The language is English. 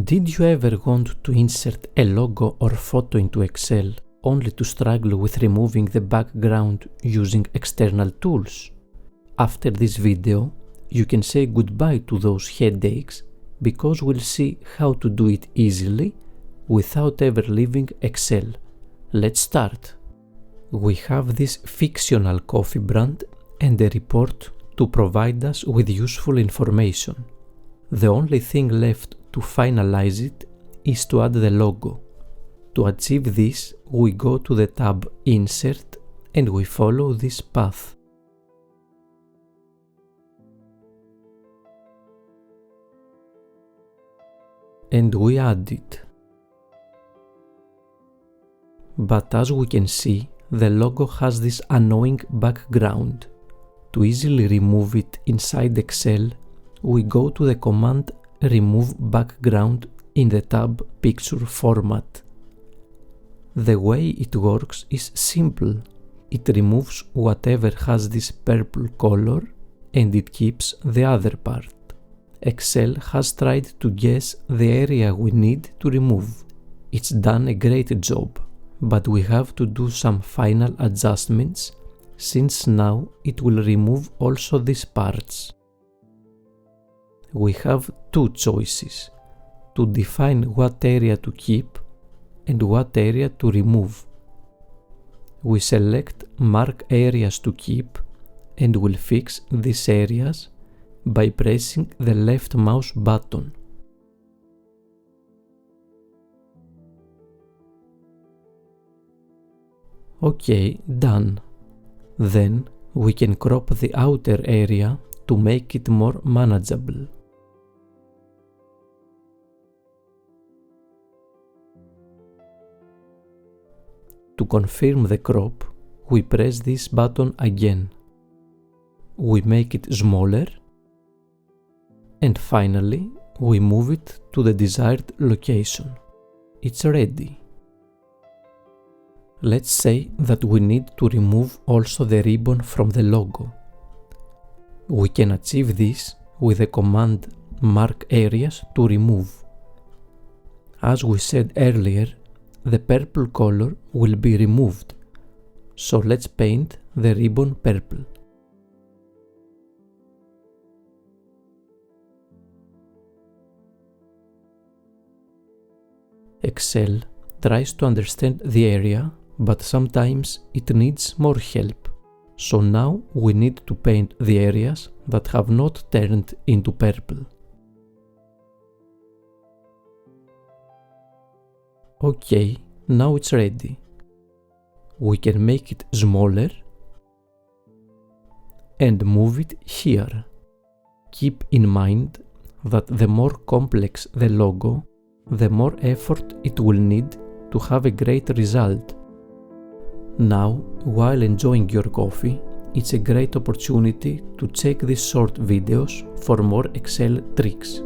Did you ever want to insert a logo or photo into Excel only to struggle with removing the background using external tools? After this video, you can say goodbye to those headaches because we'll see how to do it easily without ever leaving Excel. Let's start. We have this fictional coffee brand and a report to provide us with useful information. The only thing left to finalize it is to add the logo. To achieve this, we go to the tab Insert and we follow this path. And we add it. But as we can see, the logo has this annoying background. To easily remove it inside Excel, we go to the command Remove Background in the tab Picture Format. The way it works is simple. It removes whatever has this purple color and it keeps the other part. Excel has tried to guess the area we need to remove. It's done a great job, but we have to do some final adjustments since now it will remove also these parts. We have two choices: to define what area to keep and what area to remove. We select Mark Areas to Keep and will fix these areas by pressing the left mouse button. OK, done. Then we can crop the outer area to make it more manageable. To confirm the crop, we press this button again. We make it smaller. And finally, we move it to the desired location. It's ready. Let's say that we need to remove also the ribbon from the logo. We can achieve this with the command Mark Areas to Remove. As we said earlier, the purple color will be removed, so let's paint the ribbon purple. Excel tries to understand the area, but sometimes it needs more help. So now we need to paint the areas that have not turned into purple. OK, now it's ready. We can make it smaller and move it here. Keep in mind that the more complex the logo, the more effort it will need to have a great result. Now, while enjoying your coffee, it's a great opportunity to check these short videos for more Excel tricks.